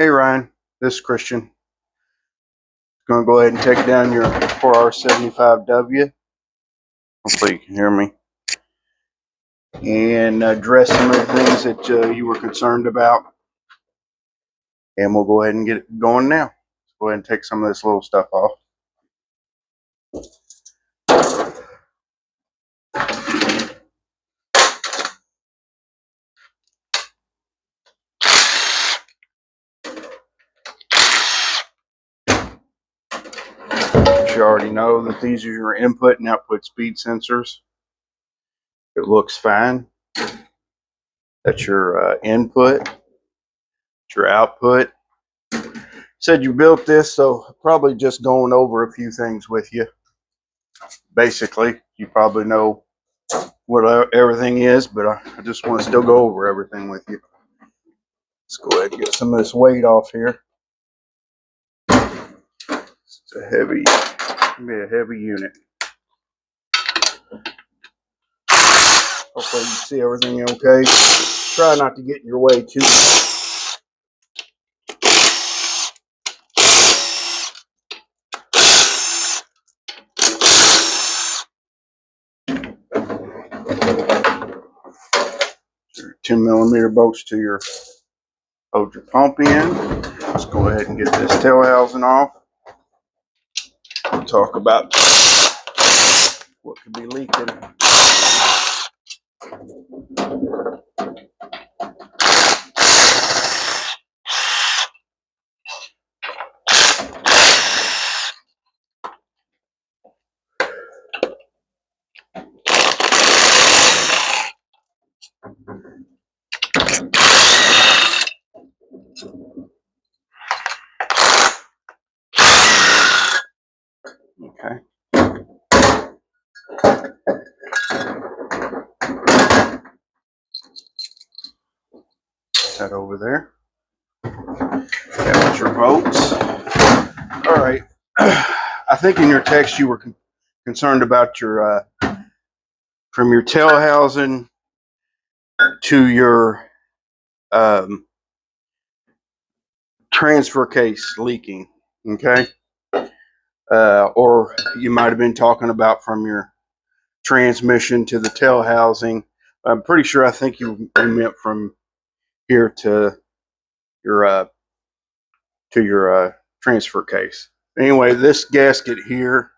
Hey Ryan, this is Christian. Going to go ahead and take down your 4R75W. Hopefully you can hear me. And address some of the things that you were concerned about. And we'll go ahead and get it going now. Let's go ahead and take some of this little stuff off. You already know that these are your input and output speed sensors. It looks fine. That's your input. That's your output. Said you built this, so probably just going over a few things with you. Basically, you probably know what everything is, but I just want to still go over everything with you. Let's go ahead and get some of this weight off here. It's a heavy, unit. Hopefully you see everything okay. Try not to get in your way too much. Your 10mm bolts to hold your pump in. Let's go ahead and get this tail housing off. We'll talk about what could be leaking. Okay. That over there. That was your bolts. All right. I think in your text you were concerned about your from your tail housing to your transfer case leaking. Okay. Or you might have been talking about from your transmission to the tail housing. I'm pretty sure I think you meant from here to your transfer case. Anyway, this gasket here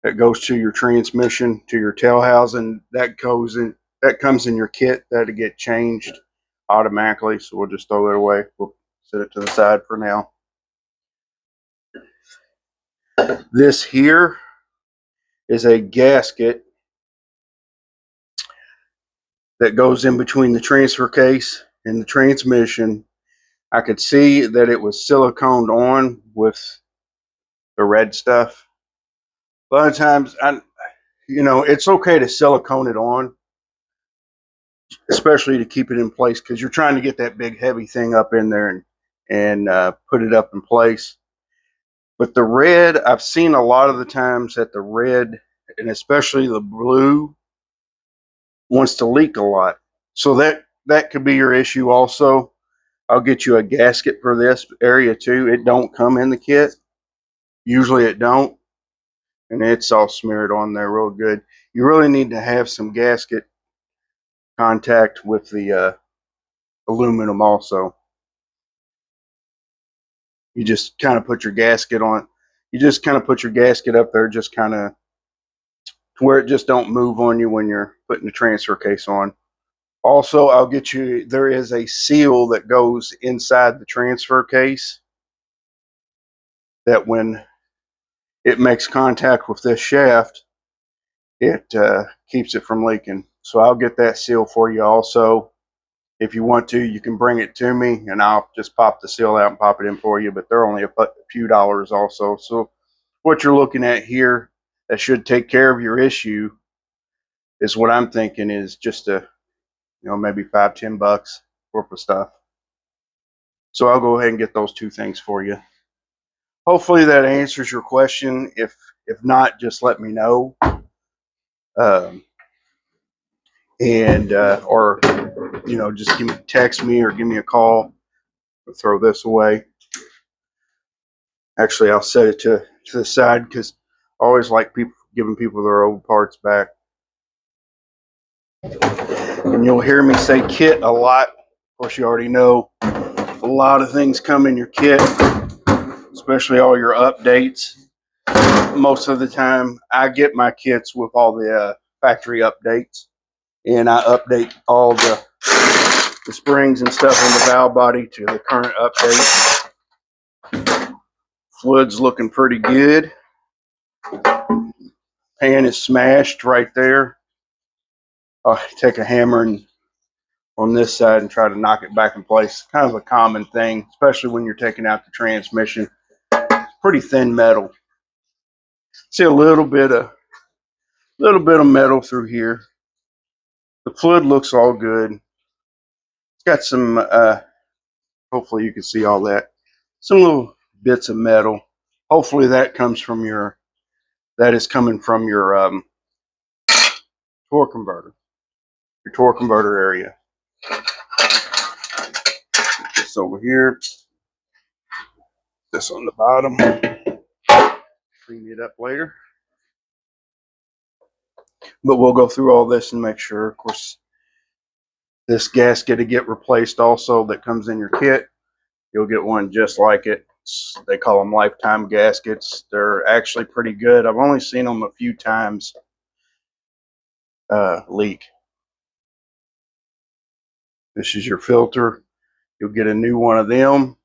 that goes to your transmission to your tail housing, that comes in your kit. That'll get changed automatically, so we'll just throw it away. We'll set it to the side for now. This here is a gasket that goes in between the transfer case and the transmission. I could see that it was siliconed on with the red stuff. A lot of times, it's okay to silicone it on, especially to keep it in place, because you're trying to get that big heavy thing up in there and put it up in place. But the red, I've seen a lot of the times that the red, and especially the blue, wants to leak a lot. So that could be your issue also. I'll get you a gasket for this area too. It don't come in the kit. Usually it don't. And it's all smeared on there real good. You really need to have some gasket contact with the aluminum also. You just kind of put your gasket on. You just kind of put your gasket up there, just kind of to where it just don't move on you when you're putting the transfer case on. Also, I'll get you, there is a seal that goes inside the transfer case that when it makes contact with this shaft, it keeps it from leaking. So I'll get that seal for you also. If you want to, you can bring it to me and I'll just pop the seal out and pop it in for you, but they're only a few dollars also. So what you're looking at here that should take care of your issue is what I'm thinking is just maybe $5-10 worth of stuff. So I'll go ahead and get those two things for you. Hopefully that answers your question. If not, just let me know. Or just text me or give me a call. I'll throw this away. Actually, I'll set it to the side because I always like giving people their old parts back. And you'll hear me say kit a lot. Of course, you already know a lot of things come in your kit, especially all your updates. Most of the time, I get my kits with all the factory updates, and I update all the springs and stuff in the valve body to the current update. Fluid's looking pretty good. Pan is smashed right there. I'll take a hammer and on this side and try to knock it back in place. Kind of a common thing, especially when you're taking out the transmission. Pretty thin metal. See a little bit of metal through here. The fluid looks all good. It's got some hopefully you can see all that. Some little bits of metal. Hopefully that is coming from your torque converter. Your torque converter area. This over here. This on the bottom. Clean it up later. But we'll go through all this and make sure. Of course, this gasket to get replaced also that comes in your kit. You'll get one just like it. They call them lifetime gaskets. They're actually pretty good. I've only seen them a few times leak. This is your filter. You'll get a new one of them.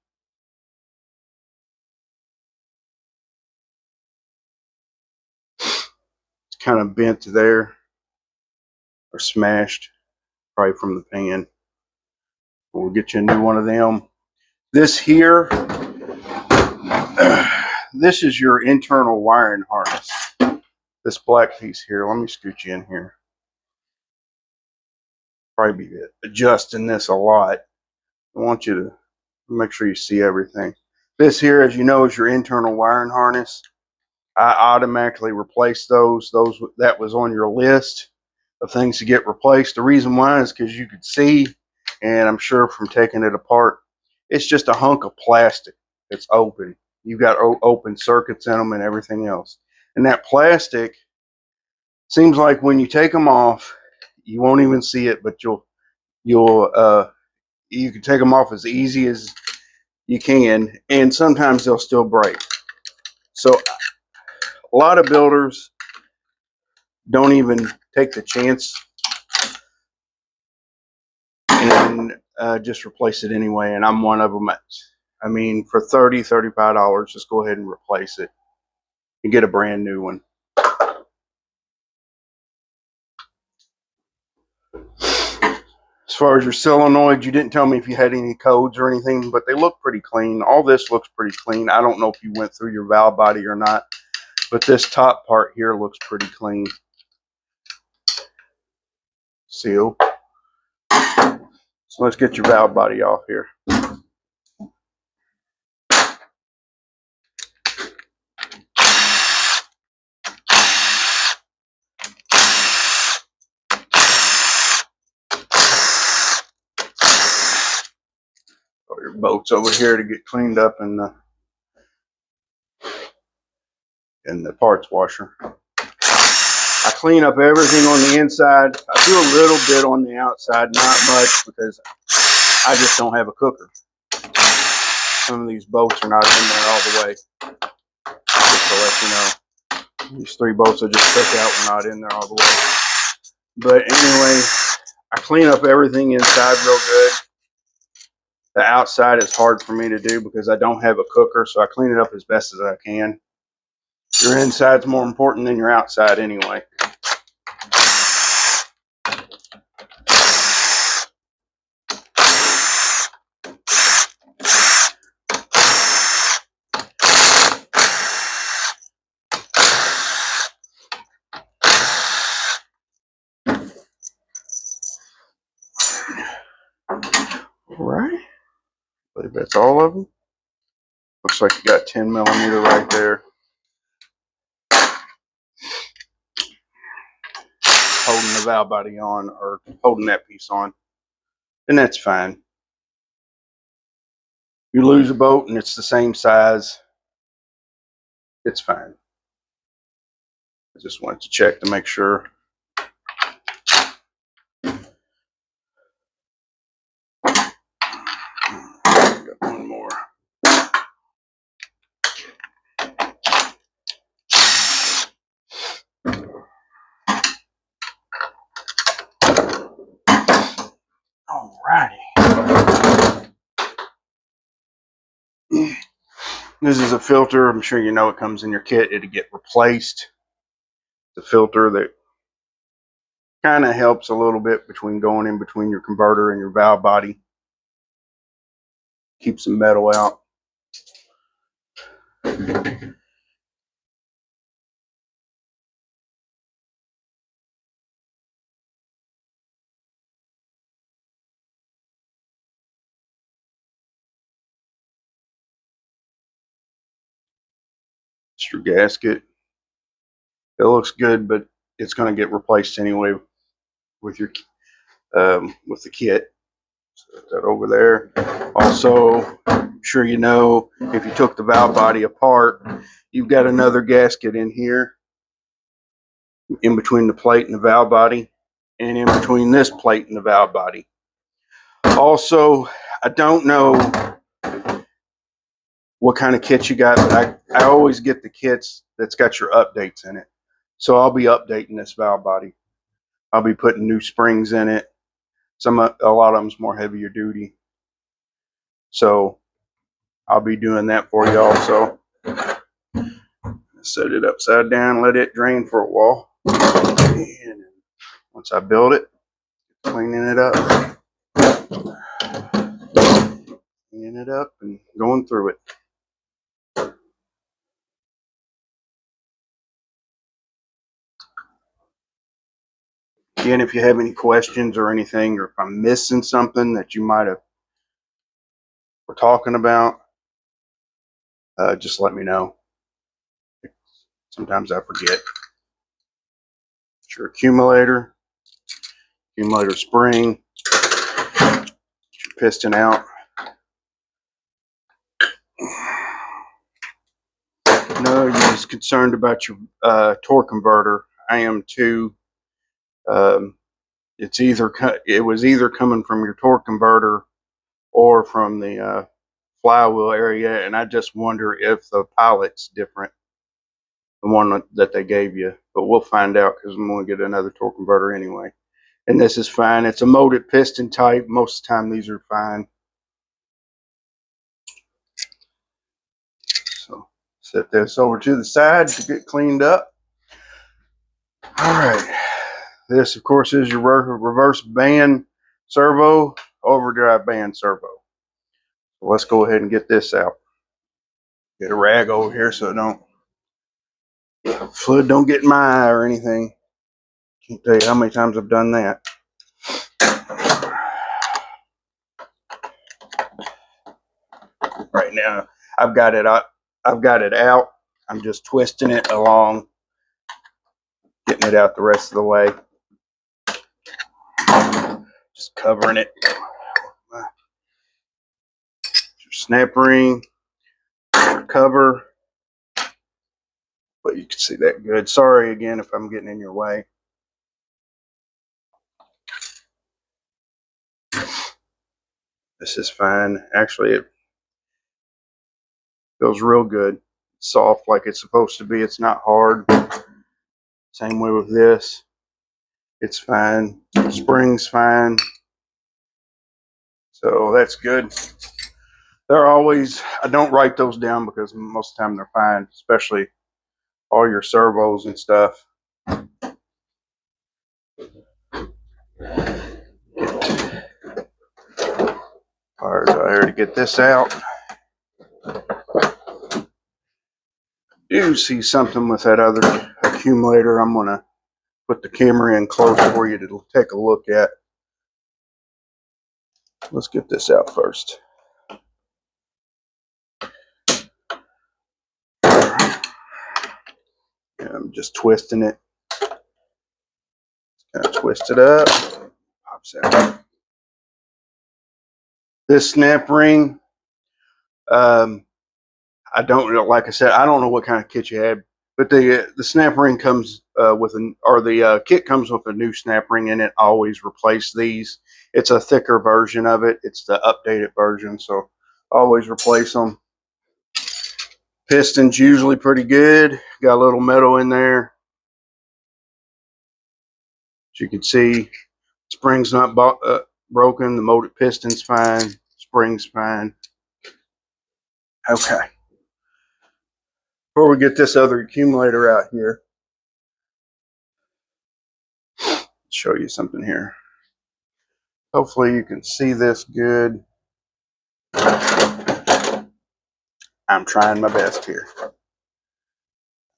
It's kind of bent there or smashed, probably from the pan. We'll get you a new one of them. This here, this is your internal wiring harness. This black piece here, let me scoot you in here. Probably be adjusting this a lot. I want you to make sure you see everything. This here, as you know, is your internal wiring harness. I automatically replaced those. That was on your list of things to get replaced. The reason why is because you could see, and I'm sure from taking it apart, it's just a hunk of plastic that's open. You've got open circuits in them and everything else. And that plastic seems like when you take them off, you won't even see it, but you can take them off as easy as you can, and sometimes they'll still break. So a lot of builders don't even take the chance and just replace it anyway, and I'm one of them. I mean, for $30, $35, just go ahead and replace it and get a brand new one. As far as your solenoids, you didn't tell me if you had any codes or anything, but they look pretty clean. All this looks pretty clean. I don't know if you went through your valve body or not, but this top part here looks pretty clean. Seal. So let's get your valve body off here. Throw your bolts over here to get cleaned up in the parts washer. I clean up everything on the inside. I do a little bit on the outside, not much, because I just don't have a cooker. Some of these bolts are not in there all the way. Just to let you know, these 3 bolts I just took out were not in there all the way. But anyway, I clean up everything inside real good. The outside is hard for me to do because I don't have a cooker, so I clean it up as best as I can. Your inside's more important than your outside anyway. Alright, I believe that's all of them. Looks like you got 10 millimeter right there. Holding the valve body on, or holding that piece on. And that's fine. You lose a bolt and it's the same size, it's fine. I just wanted to check to make sure. Got one more. Alrighty. This is a filter. I'm sure you know it comes in your kit. It'll get replaced. The filter that kind of helps a little bit between going in between your converter and your valve body. Keeps the metal out. It's your gasket. It looks good, but it's going to get replaced anyway with your with the kit. So that over there. Also, I'm sure you know, if you took the valve body apart, you've got another gasket in here, in between the plate and the valve body, and in between this plate and the valve body. Also, I don't know what kind of kit you got, but I always get the kits that's got your updates in it. So I'll be updating this valve body. I'll be putting new springs in it. A lot of them's more heavier duty. So I'll be doing that for you also. Set it upside down, let it drain for a while. And once I build it, cleaning it up. Cleaning it up and going through it. Again, if you have any questions or anything, or if I'm missing something that you might have were talking about, just let me know. Sometimes I forget. It's your accumulator spring, your piston out. No, you're just concerned about your torque converter. I am too. It was either coming from your torque converter or from the flywheel area, and I just wonder if the pilot's different, the one that they gave you. But we'll find out, because I'm going to get another torque converter anyway. And this is fine. It's a molded piston type. Most of the time these are fine. So set this over to the side to get cleaned up. All right. This, of course, is your reverse band servo, overdrive band servo. So let's go ahead and get this out. Get a rag over here so fluid don't get in my eye or anything. Can't tell you how many times I've done that. Right now, I've got it out. I'm just twisting it along, getting it out the rest of the way. Just covering it. Your snap ring, your cover. But you can see that good. Sorry again if I'm getting in your way. This is fine. Actually, it feels real good. It's soft like it's supposed to be. It's not hard. Same way with this. It's fine. Spring's fine. So that's good. They're always, I don't write those down because most of the time they're fine, especially all your servos and stuff. Pliers out here to get this out. Do see something with that other accumulator. I'm going to put the camera in close for you to take a look at. Let's get this out first. I'm just twisting it. Kind of twist it up. Pops out. This snap ring I don't know. Like I said, I don't know what kind of kit you had, but the snap ring comes the kit comes with a new snap ring in it. Always replace these. It's a thicker version of it. It's the updated version, so always replace them. Piston's usually pretty good. Got a little metal in there. As you can see, spring's not broken. The molded piston's fine. Spring's fine. Okay. Before we get this other accumulator out here, show you something here. Hopefully you can see this good. I'm trying my best here.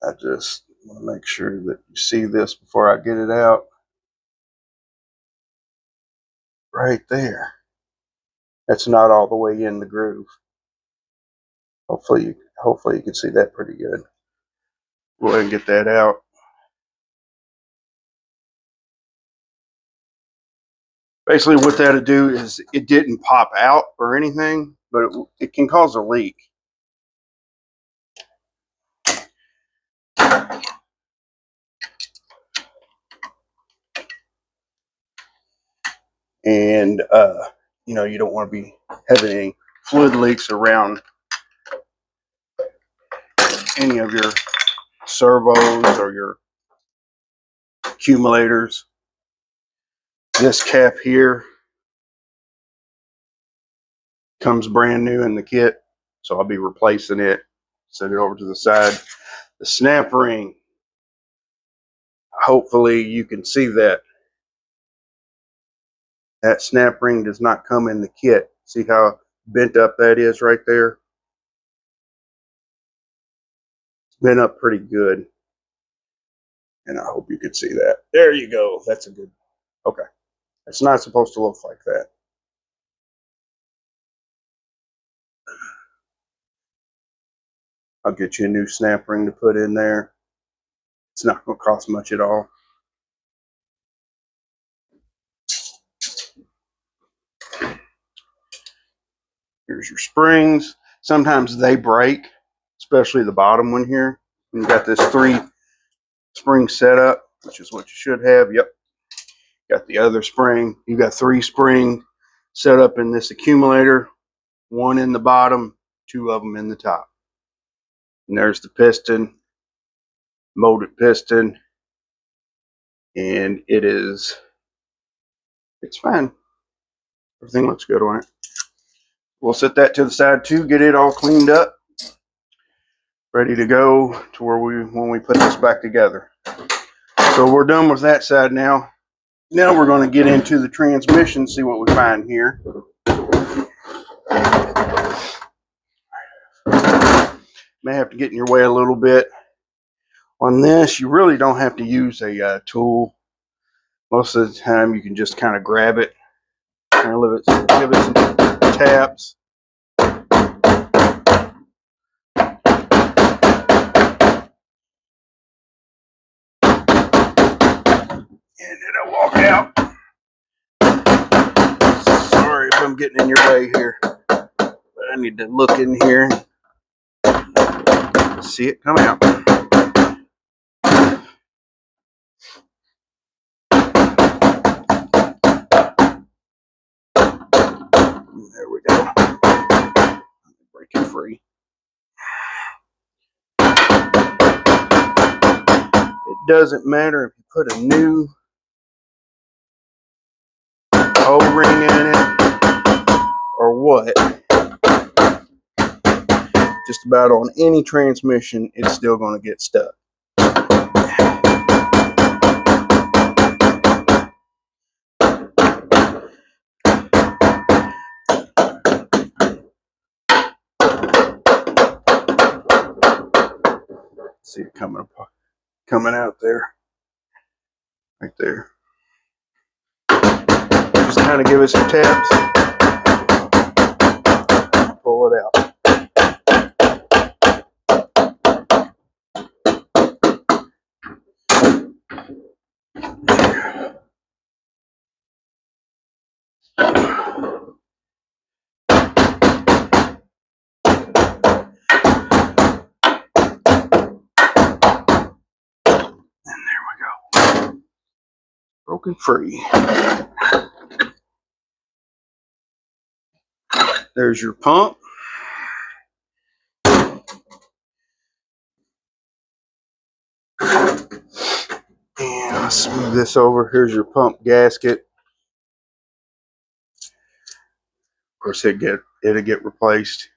I just want to make sure that you see this before I get it out. Right there. That's not all the way in the groove. Hopefully you can see that pretty good. Go ahead and get that out. Basically what that'll do is it didn't pop out or anything, but it can cause a leak. And you know, you don't want to be having any fluid leaks around any of your servos or your accumulators. This cap here comes brand new in the kit, so I'll be replacing it. Set it over to the side. The snap ring, hopefully you can see that. That snap ring does not come in the kit. See how bent up that is right there? It's bent up pretty good. And I hope you can see that. There you go. That's a good, okay. It's not supposed to look like that. I'll get you a new snap ring to put in there. It's not going to cost much at all. Here's your springs. Sometimes they break, especially the bottom one here. And you got this 3 spring setup, which is what you should have. Yep. Got the other spring. You got 3 spring set up in this accumulator. 1 in the bottom, 2 of them in the top. And there's the piston, molded piston. And it's fine. Everything looks good on it. We'll set that to the side too, get it all cleaned up, ready to go to when we put this back together. So we're done with that side now. Now we're going to get into the transmission, see what we find here. May have to get in your way a little bit. On this, you really don't have to use a tool. Most of the time, you can just kind of grab it, kind of give it some taps. And it'll walk out. Sorry if I'm getting in your way here, but I need to look in here and see it come out. There we go. Break it free. It doesn't matter if you put a new O-ring in it or what. Just about on any transmission, it's still going to get stuck. See it coming out there, right there. Just kind of give it some taps, pull it out. broken free. There's your pump. And let's move this over. Here's your pump gasket. Of course, it'll get replaced.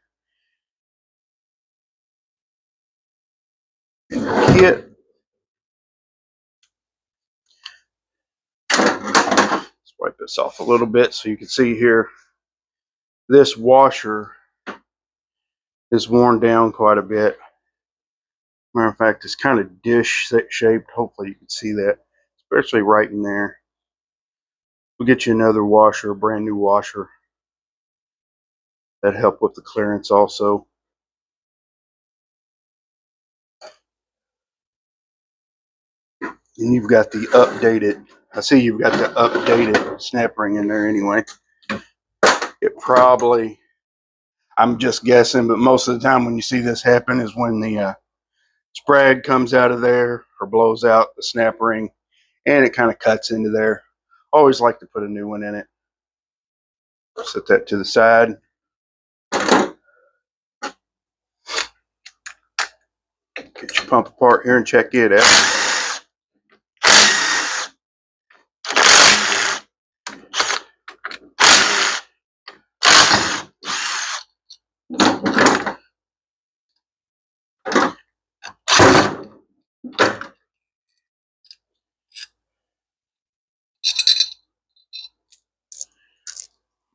And your kit. Let's wipe this off a little bit so you can see here. This washer is worn down quite a bit. Matter of fact, it's kind of dish shaped. Hopefully you can see that, especially right in there. We'll get you another washer, a brand new washer. That help with the clearance also. And you've got the updated, I see you've got the updated snap ring in there anyway. It probably, I'm just guessing, but most of the time when you see this happen is when the sprag comes out of there or blows out the snap ring and it kind of cuts into there. Always like to put a new one in it. Set that to the side. Get your pump apart here and check it out.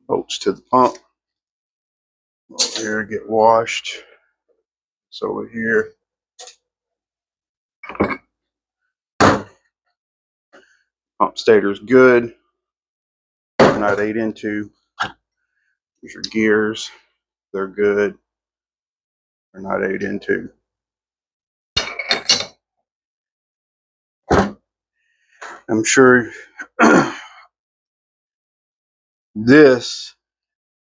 Bolts to the pump. Over here, get washed. It's over here. Pump stator's good. Not ate into. Here's your gears. They're good. They're not ate into. I'm sure this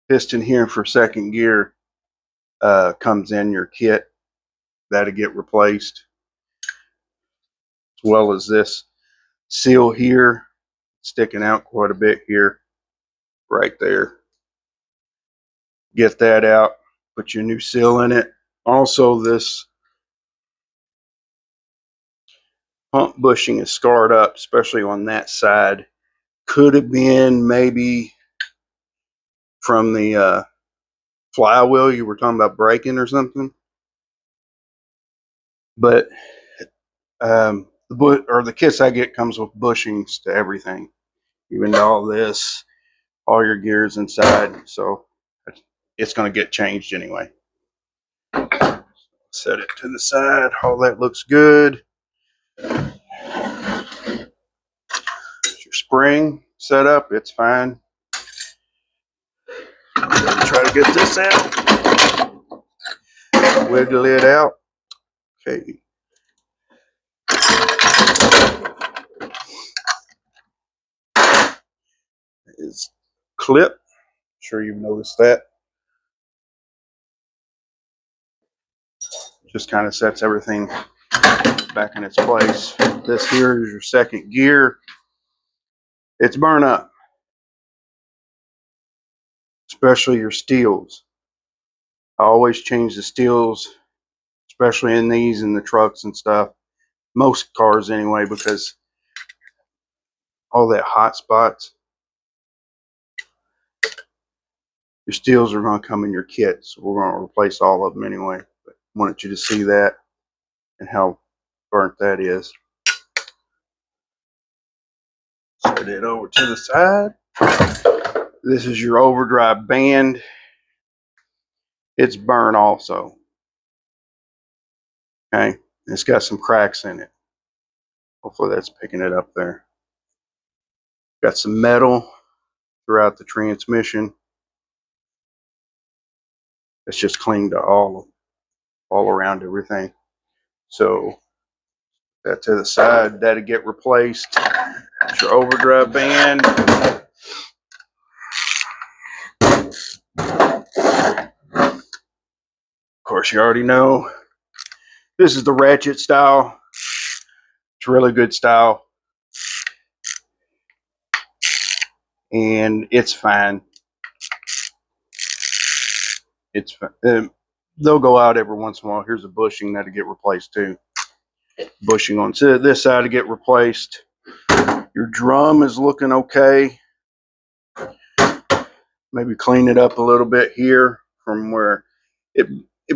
piston here for second gear comes in your kit. That'll get replaced, as well as this seal here sticking out quite a bit here, right there. Get that out, put your new seal in it. Also, this pump bushing is scarred up, especially on that side. Could have been maybe from the flywheel you were talking about breaking or something. But the kits I get comes with bushings to everything, even to all this, all your gears inside. So it's going to get changed anyway. Set it to the side. All that looks good. Your spring set up, it's fine. Try to get this out. Wiggle it out. Okay. Is clip. Sure you've noticed that. Just kind of sets everything back in its place. This here is your second gear. It's burn up, especially your steels. I always change the steels, especially in these and the trucks and stuff. Most cars anyway, because all that hot spots, your steels are going to come in your kit. So we're going to replace all of them anyway. But I wanted you to see that and how burnt that is. Set it over to the side. This is your overdrive band. It's burnt also. Okay, it's got some cracks in it. Hopefully that's picking it up there. Got some metal throughout the transmission. It's just cleaned to all around everything. So that to the side, that'll get replaced. It's your overdrive band. Of course, you already know this is the ratchet style. It's really good style. and it's fine. It's they'll go out every once in a while. Here's a bushing that'll get replaced too. Bushing on this side to get replaced. Your drum is looking okay. Maybe clean it up a little bit here from where it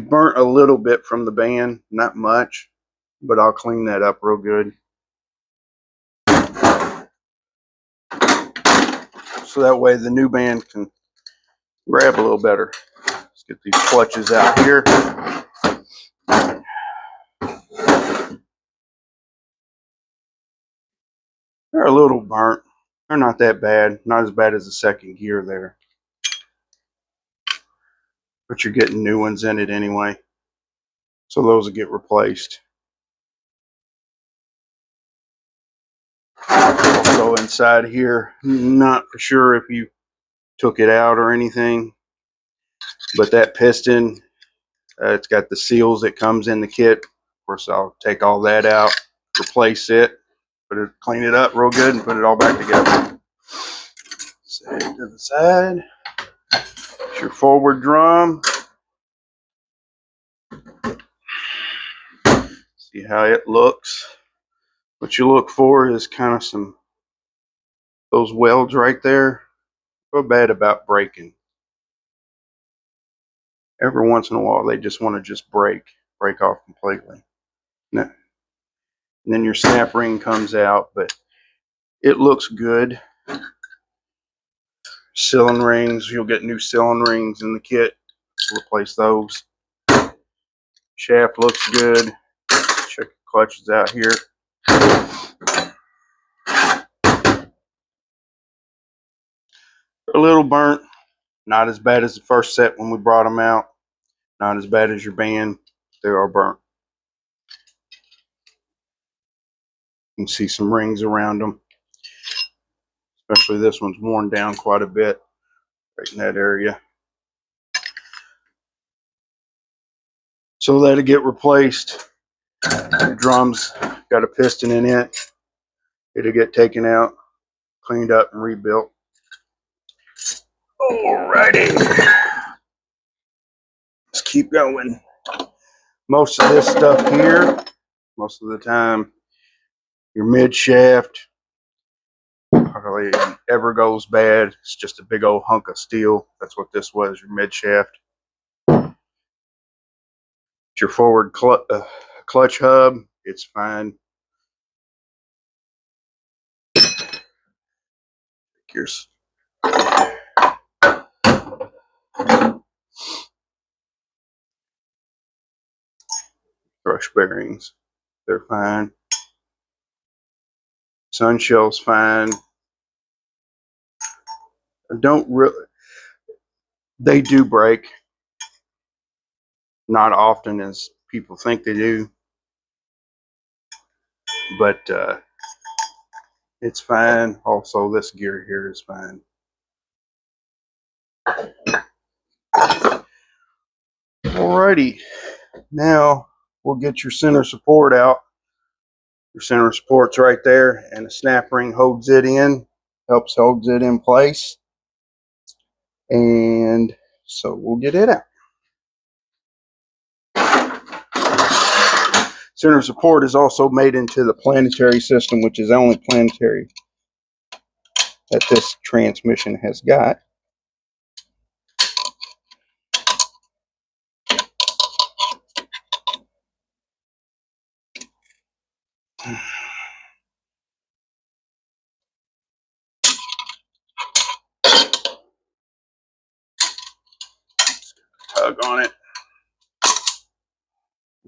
burnt a little bit from the band, not much, but I'll clean that up real good. So that way the new band can grab a little better. Let's get these clutches out here. They're a little burnt. They're not that bad. Not as bad as the second gear there. But you're getting new ones in it anyway. So those will get replaced. Also inside here, not for sure if you took it out or anything, but that piston, it's got the seals that comes in the kit. Of course, I'll take all that out, replace it, clean it up real good, and put it all back together. Set it to the side. It's your forward drum. See how it looks. What you look for is kind of those welds right there. Feel bad about breaking. Every once in a while, they just want to break off completely. And then your snap ring comes out, but it looks good. Sealing rings, you'll get new sealing rings in the kit. Replace those. Shaft looks good. Check the clutches out here. A little burnt. Not as bad as the first set when we brought them out. Not as bad as your band. They are burnt. You can see some rings around them. Especially this one's worn down quite a bit. Right in that area. So that'll get replaced. The drum's got a piston in it. It'll get taken out, cleaned up, and rebuilt. Alrighty. Let's keep going. Most of this stuff here, most of the time, your mid shaft hardly ever goes bad. It's just a big old hunk of steel. That's what this was, your mid shaft. It's your forward clutch hub. It's fine. Here's brush bearings. They're fine. Sun shell's fine. They do break. Not often as people think they do. But it's fine. Also, this gear here is fine. Alrighty. Now we'll get your center support out. Your center support's right there, and the snap ring holds it in, holds it in place. And so we'll get it out. Center support is also made into the planetary system, which is the only planetary that this transmission has got. Tug on it,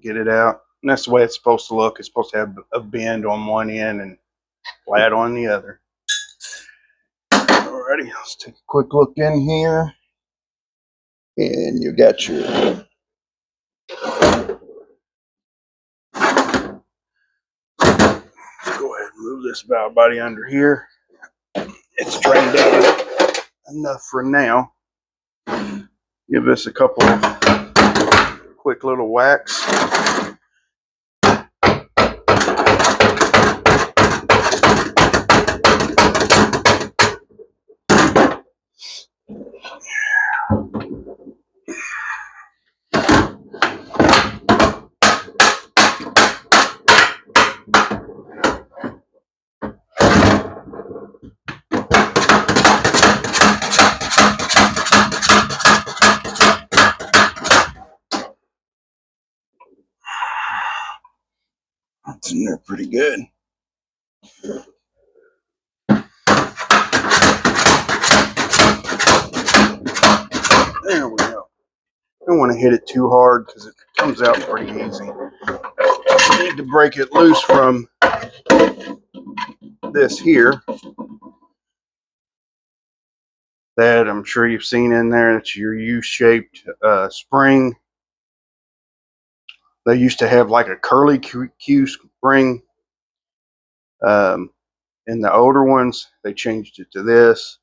get it out, and that's the way it's supposed to look. It's supposed to have a bend on one end and flat on the other. Alrighty, let's take a quick look in here, and you got your let's go ahead and move this valve body under here. It's drained out enough for now. Give this a couple quick little whacks. It's in there pretty good. There we go. Don't want to hit it too hard because it comes out pretty easy. You need to break it loose from this here. That I'm sure you've seen in there. It's your U-shaped spring. They used to have like a curly Q spring. In the older ones, they changed it to this.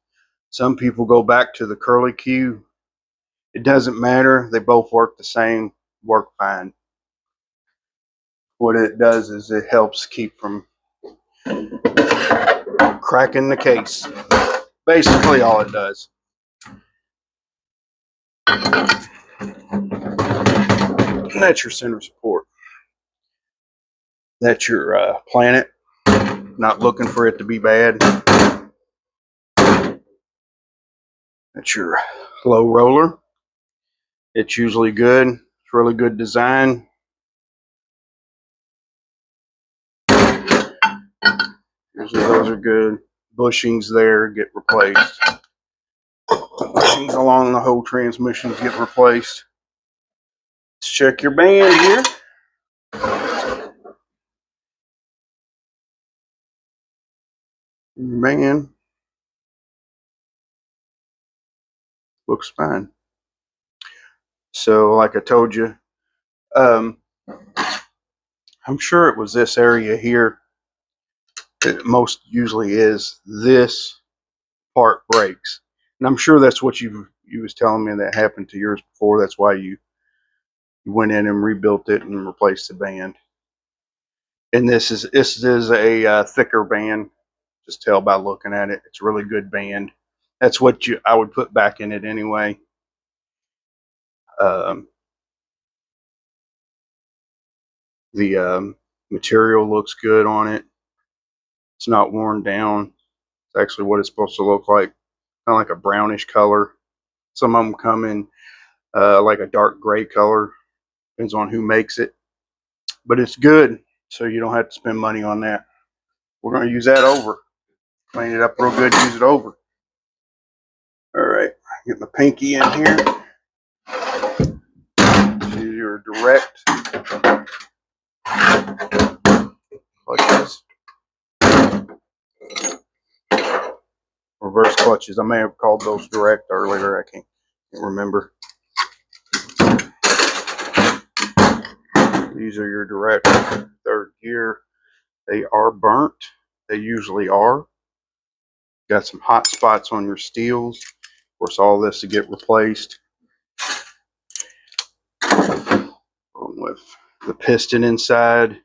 Some people go back to the curly Q. It doesn't matter. They both work the same, work fine. What it does is it helps keep from cracking the case. Basically all it does. And that's your center support. That's your planet. Not looking for it to be bad. That's your low roller. It's usually good. It's really good design. Usually those are good. Bushings there get replaced. Bushings along the whole transmissions get replaced. Let's check your band here. Your band looks fine. So like I told you, I'm sure it was this area here. It most usually is. This part breaks, and I'm sure that's what you was telling me that happened to yours before. That's why you went in and rebuilt it and replaced the band. And this is a thicker band. Just tell by looking at it. It's a really good band. That's what I would put back in it anyway. The material looks good on it. It's not worn down. It's actually what it's supposed to look like, kind of like a brownish color. Some of them come in like a dark gray color. Depends on who makes it. But it's good, so you don't have to spend money on that. We're going to use that over. Clean it up real good, use it over. All right, get my pinky in here. Use your direct clutches. Reverse clutches. I may have called those direct earlier. I can't remember. These are your direct third gear. They are burnt. They usually are. Got some hot spots on your steels. Of course, all this to get replaced. With the piston inside,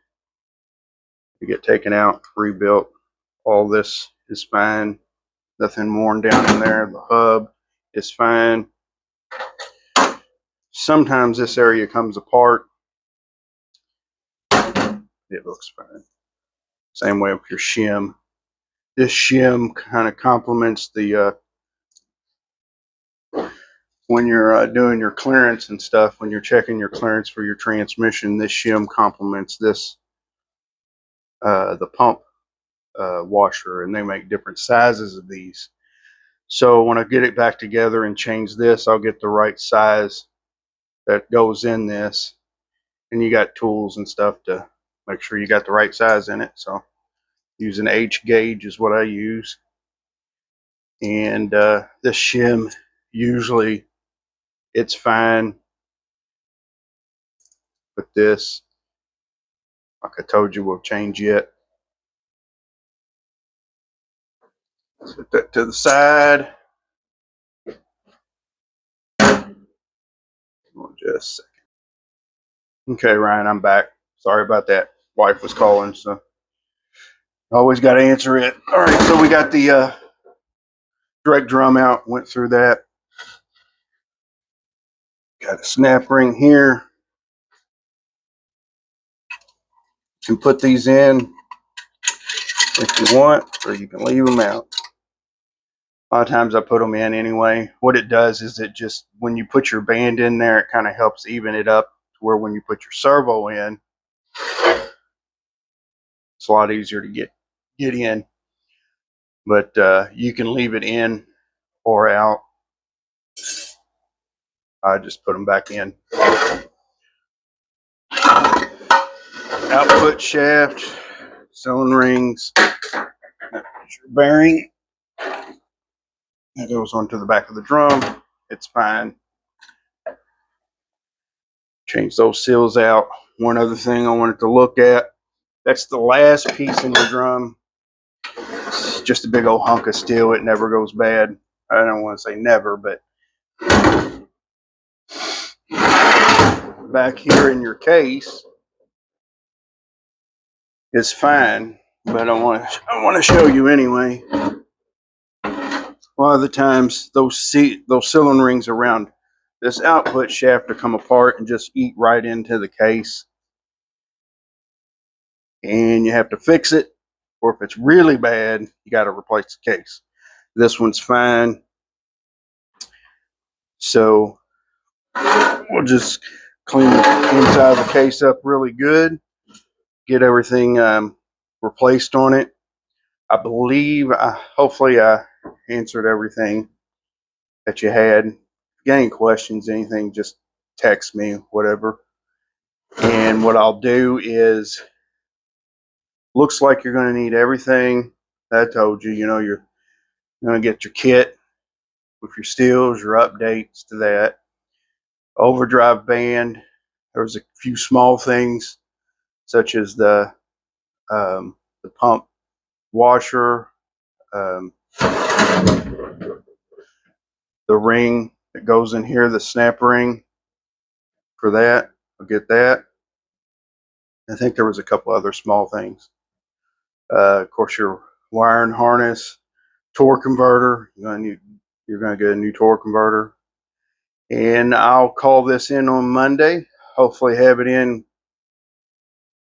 you get taken out, rebuilt. All this is fine. Nothing worn down in there. The hub is fine. Sometimes this area comes apart. It looks fine. Same way with your shim. This shim kind of complements the when you're doing your clearance and stuff, when you're checking your clearance for your transmission, this shim complements this the pump washer, and they make different sizes of these. So when I get it back together and change this, I'll get the right size that goes in this, and you got tools and stuff to make sure you got the right size in it. So use an H gauge is what I use. And this shim, usually it's fine. But this, like I told you, we'll change it. Set that to the side. Just a second. Okay, Ryan, I'm back. Sorry about that. Wife was calling, so always got to answer it. All right, so we got the direct drum out. Went through that. Got a snap ring here. You can put these in if you want, or you can leave them out. A lot of times I put them in anyway. What it does is it just, when you put your band in there, it kind of helps even it up to where when you put your servo in, It's a lot easier to get in, but you can leave it in or out. I just put them back in. Output shaft, cylinder rings, bearing. That goes onto the back of the drum. It's fine. Change those seals out. One other thing I wanted to look at. That's the last piece in the drum. It's just a big old hunk of steel. It never goes bad. I don't want to say never, but back here in your case is fine. But I want to show you anyway. A lot of the times those cylinder rings around this output shaft to come apart and just eat right into the case, and you have to fix it, or if it's really bad, you got to replace the case. This one's fine, so we'll just clean the inside of the case up really good, get everything replaced on it. I believe, hopefully I answered everything that you had. If you got any questions, anything, just text me, whatever. And what I'll do is, looks like you're going to need everything that I told you. You know, you're going to get your kit with your steels, your updates to that. Overdrive band. There's a few small things, such as the pump washer, the ring that goes in here, the snap ring for that. I'll get that. I think there was a couple other small things. Of course, your wire and harness, torque converter. You're going to get a new torque converter. And I'll call this in on Monday. Hopefully have it in.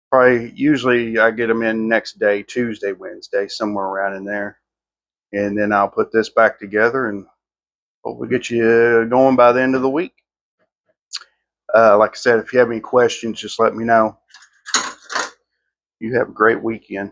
Probably, usually I get them in next day, Tuesday, Wednesday, somewhere around in there. And then I'll put this back together and hopefully get you going by the end of the week. Like I said, if you have any questions, just let me know. You have a great weekend.